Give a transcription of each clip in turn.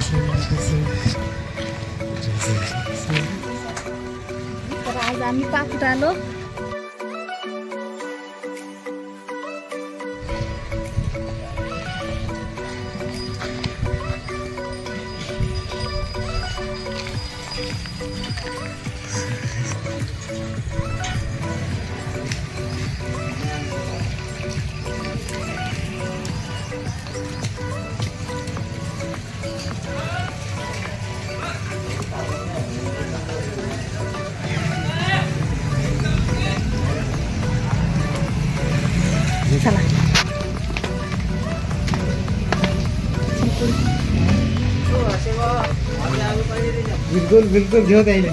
तर आज आम्ही पाकूट आलो. चला बिलकुल बिलकुल घेऊ द्यायला.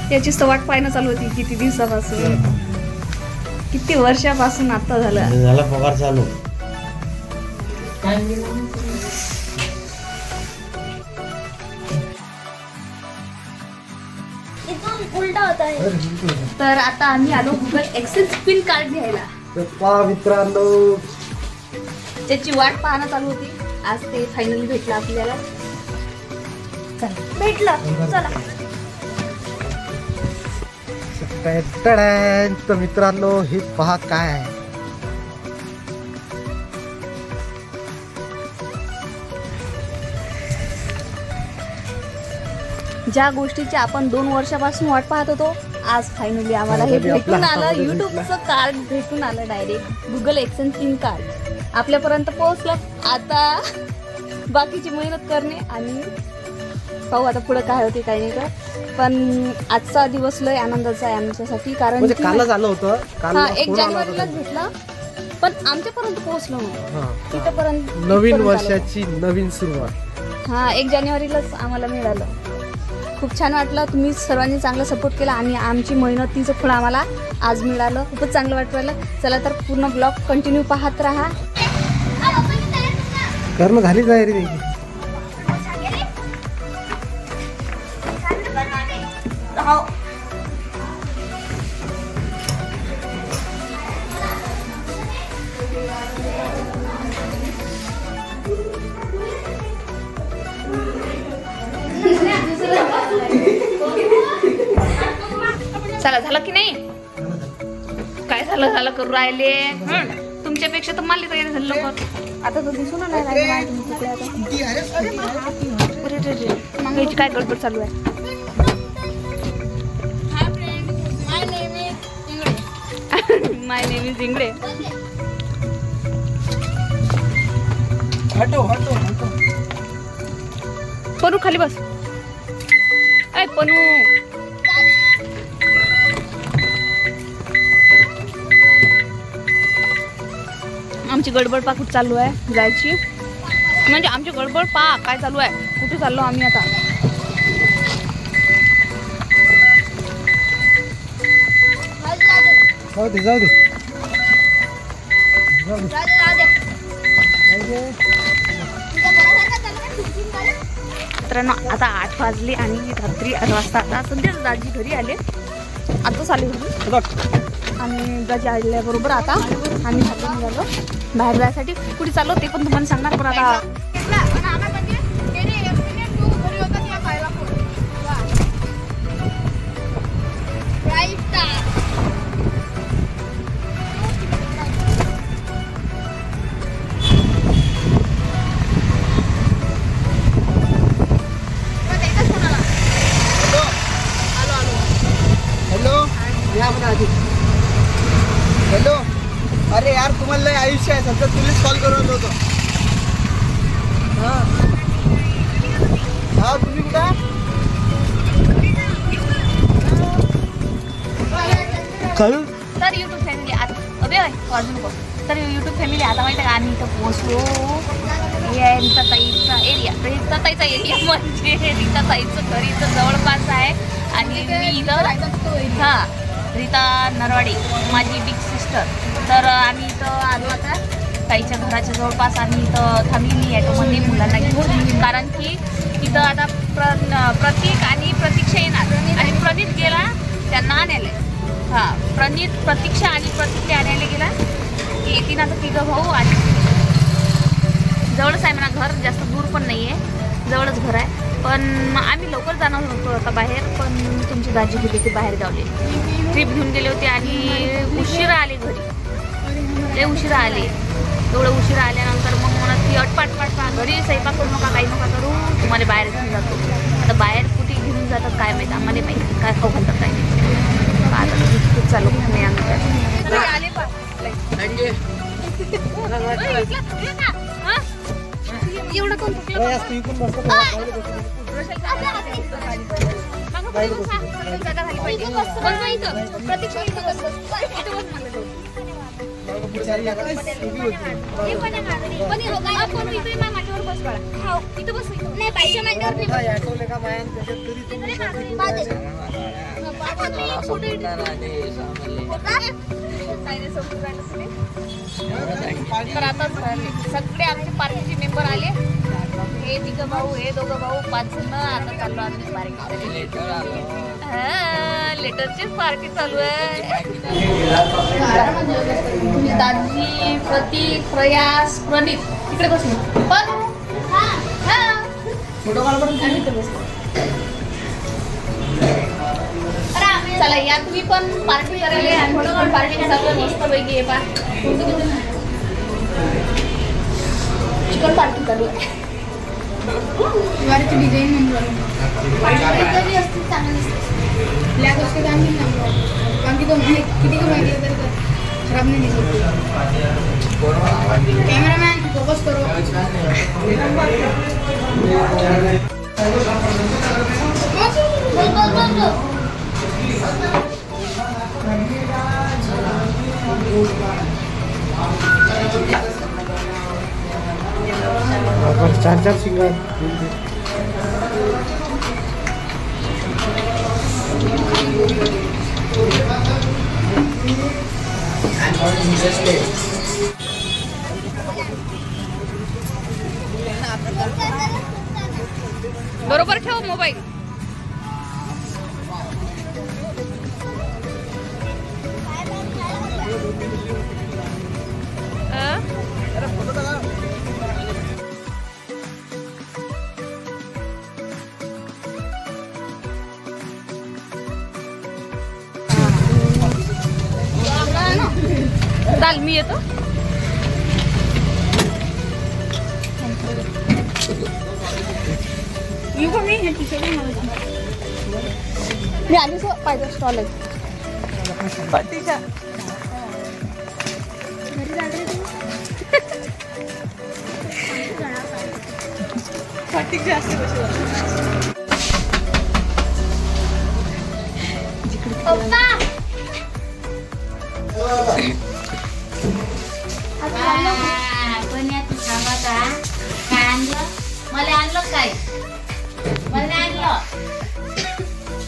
त्याची वाट पाहणं चालू होती किती दिवसापासून, किती वर्षापासून. आता झाला पगार चालू. तर आता आम्ही आलो गुगल एक्सेस पिन कार्ड घ्यायला. मित्रांनो त्याची वाट पाहणं चालू होती. आज ते फायनली भेटलं आपल्याला. भेटलं. चला तर मित्रांनो हे पहा काय आहे. ज्या गोष्टीची आपण 2 वर्षापासून वाट पाहत होतो, आज फायनली आम्हाला हे भेटून आलं. युट्यूबचं कार्ड भेटून आलं. Direct Google access pin card आपल्यापर्यंत पोहोचलं. आता बाकीची मेहनत करणे आणि पाहू आता पुढे काय होते काय नाही का. पण आजचा दिवस लय आनंदाचा आहे आमच्यासाठी. कारण कालच आलं होतं. 1 जानेवारीलाच भेटला, पण आमच्यापर्यंत पोहोचलो नव्हतं. तिथपर्यंत नवीन वर्षाची नवीन सुरुवात. 1 जानेवारीलाच आम्हाला मिळालं. खूप छान वाटलं. तुम्ही सर्वांनी चांगला सपोर्ट केला आणि आमची मेहनतीचं फळ आम्हाला आज मिळालं. खूपच चांगलं वाटू राहिलं. चला तर पूर्ण ब्लॉग कंटिन्यू पाहत राहा. करणं झाली तयारी त्याची. चला झालं की नाही. काय झालं करू राहिले. तुमच्यापेक्षा तर मला तयारी झाली लवकर. आता तर दिसून नाही याची काय गडबड चालू आहे. माय नेम इज इंगळे. पनू खाली बस. ऐ पनू आमची गडबड पा कुठं चालू आहे जायची. म्हणजे आमची गडबड पा काय चालू आहे. कुठे चाललो आम्ही आता. जाऊ दे. मित्रांनो आता 8 वाजले आणि रात्री 8 वाजता आता सध्या दाजी घरी आले. आताच आले घरी. आणि दाजी आल्याबरोबर आता आम्ही सगळं निघालो बाहेर जायसाठी. कुठे चाललो ते पण तुम्हाला सांगणार. पण आता हॅलो. अरे यार तुम्हाला लय आयुष्य आहे. सध्या तुलाच कॉल करून होतो. हा तुम्ही कुठं. तर युट्यूब फॅमिली आता तर युट्यूब फॅमिली आता माहिती आहे का आम्ही इथं पोहोचलो. हे आहे रीताताईचा एरिया. रीताताईचा एरिया म्हणजे रीताताईचं घर इथं जवळपास आहे. आणि मी इथं रीता नरवाडे माझी बिग सिस्टर. तर आम्ही इथं आलो आता ताईच्या घराच्या जवळपास. आम्ही इथं थांबलेली ॲटोमध्ये मुलांना घेऊन. कारण की इथं आता प्रतीक आणि प्रतीक्षा येणार आणि प्रणित गेला प्रणित, प्रतीक्षा आणि प्रतीक्षा आणायला गेला. येतील आता तिघं भाऊ आणि जवळच आहे म्हणा घर, जास्त दूर पण नाही आहे, जवळच घर आहे. पण आम्ही लवकर जाणार होतो आता बाहेर, पण तुमची दाजी गेली होती बाहेर गावले, ट्रिप घेऊन गेले होते आणि उशिरा आले घरी, लय उशिरा आले. एवढं उशिरा आल्यानंतर मग म्हणत की अटपाट घरी स्वयंपाक करू नका, काही नका करू, तुम्हाला बाहेर घेऊन जातो. आता बाहेर कुठे घेऊन जातात काय माहिती, आम्हाला माहिती काय खाऊ घालतात काय नाही. आता खूप चालू नाही आम्ही आले पा एवढं कोण तर आता सगळे आमचे पार्टीचे मेंबर आले, हे तिघं भाऊ, हे दोघं भाऊ, 5 जण. आता चाललो आम्ही पार्टी, लेटरची पार्टी चालू आहे. दाजी, प्रतीक, प्रयास, प्रणित तिकडे बसलो पण चला या तुम्ही पण पार्टी करायला, आणि पण पार्टी चालू आहे मस्त पैकी. पा चिकन पार्टी चालू आहे. दिवाळीची डिझाईन म्हणून असते चांगली दिसते, या गोष्टी आम्ही बाकी तो किती का माहिती तर खराब नाही दिसत. कॅमेरामॅन फोकस करो. चार सिंगर बरोबर ठेव मोबाईल. चाल मी येतो. मी आली पाहिजे स्टॉल आहे पार्टीचा. मला आणलं काय, मला आणलं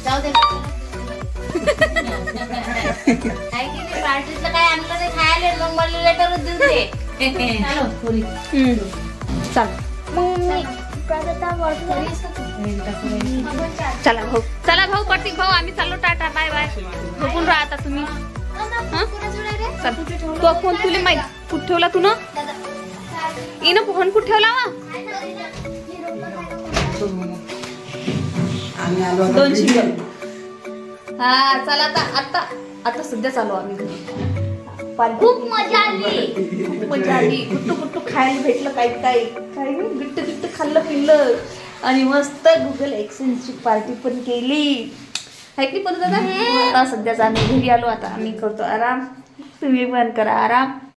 जाऊ दे. काय केली पार्टीतलं काय आणलं नाही खायला, मग मला लेटरच दिलते. चल चला भाऊ, चला भाऊ, प्रतीक भाऊ, आम्ही चाललो. Tata bye bye. झोपून राहा आता तुम्ही. तो फोन तुला माहित कुठे ठेवला तू ना, इन फोन कुठे ठेवला वा. 2 शिंगल. हा चला आता आता सध्या चालू आम्ही घरी. खूप मजा आली, गुट्टू खायला भेटलं, काही गिट्ट खाल्लं पिल्लं आणि मस्त गुगल एक्सचेंजची पार्टी पण केली. आहे की पण दादा. आता सध्याच आम्ही घरी आलो, आता आम्ही करतो आराम, तुम्ही पण करा आराम.